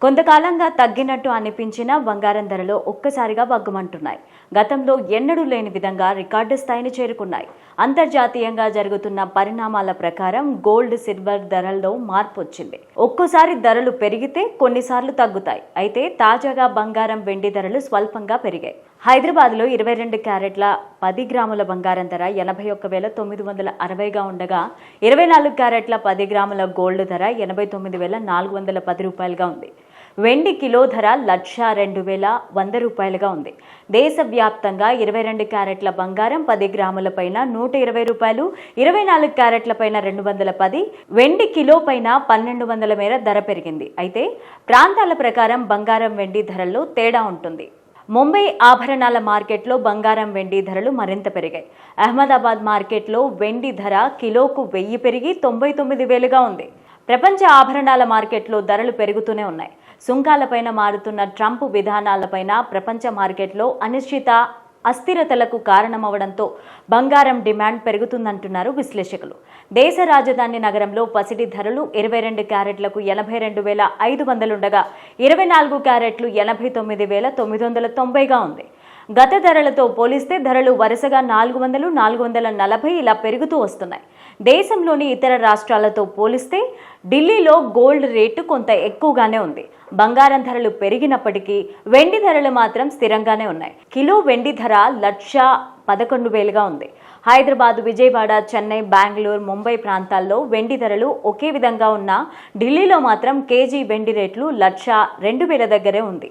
కొంతకాలంగా తగ్గినట్టు అనిపించిన బంగారం ధరలు ఒక్కసారిగా బగ్గుమంటున్నాయి. గతంలో ఎన్నడూ లేని విధంగా రికార్డు స్థాయిని చేరుకున్నాయి. అంతర్జాతీయంగా జరుగుతున్న పరిణామాల ప్రకారం గోల్డ్, సిల్వర్ ధరల్లో మార్పు వచ్చింది. ఒక్కోసారి ధరలు పెరిగితే కొన్నిసార్లు తగ్గుతాయి. అయితే తాజాగా బంగారం, వెండి ధరలు స్వల్పంగా పెరిగాయి. హైదరాబాద్లో 22 క్యారెట్ల 10 గ్రాముల బంగారం ధర 81,960గా ఉండగా 24 క్యారెట్ల 10 గ్రాముల గోల్డ్ ధర 89,410 రూపాయలుగా ఉంది. వెండి కిలో ధర 1,02,100 రూపాయలుగా ఉంది. దేశవ్యాప్తంగా 22 క్యారెట్ల బంగారం 10 గ్రాముల పైన 120 రూపాయలు, 24 క్యారెట్ల పైన 210, వెండి కిలో పైన 1,200 మేర ధర పెరిగింది. అయితే ప్రాంతాల ప్రకారం బంగారం, వెండి ధరల్లో తేడా ఉంటుంది. ముంబై ఆభరణాల మార్కెట్లో బంగారం, వెండి ధరలు మరింత పెరిగాయి. అహ్మదాబాద్ మార్కెట్లో వెండి ధర కిలోకు 1000 పెరిగి 99,000గా ఉంది. ప్రపంచ ఆభరణాల మార్కెట్లో ధరలు పెరుగుతూనే ఉన్నాయి. సుంకాలపైన మారుతున్న ట్రంప్ విధానాలపైన ప్రపంచ మార్కెట్లో అస్థిరతలకు కారణమవడంతో బంగారం డిమాండ్ పెరుగుతుందంటున్నారు విశ్లేషకులు. దేశ రాజధాని నగరంలో పసిడి ధరలు 22 క్యారెట్లకు 82,500 ఉండగా 24 క్యారెట్లు 89,990గా ఉంది. గత ధరలతో పోలిస్తే ధరలు వరుసగా 400, 440 ఇలా పెరుగుతూ వస్తున్నాయి. దేశంలోని ఇతర రాష్ట్రాలతో పోలిస్తే ఢిల్లీలో గోల్డ్ రేటు కొంత ఎక్కువగానే ఉంది. బంగారం ధరలు పెరిగినప్పటికీ వెండి ధరలు మాత్రం స్థిరంగానే ఉన్నాయి. కిలో వెండి ధర 1,11,000గా ఉంది. హైదరాబాద్, విజయవాడ, చెన్నై, బెంగళూరు, ముంబై ప్రాంతాల్లో వెండి ధరలు ఒకే విధంగా ఉన్నా ఢిల్లీలో మాత్రం కేజీ వెండి రేట్లు 1,02,000 దగ్గరే ఉంది.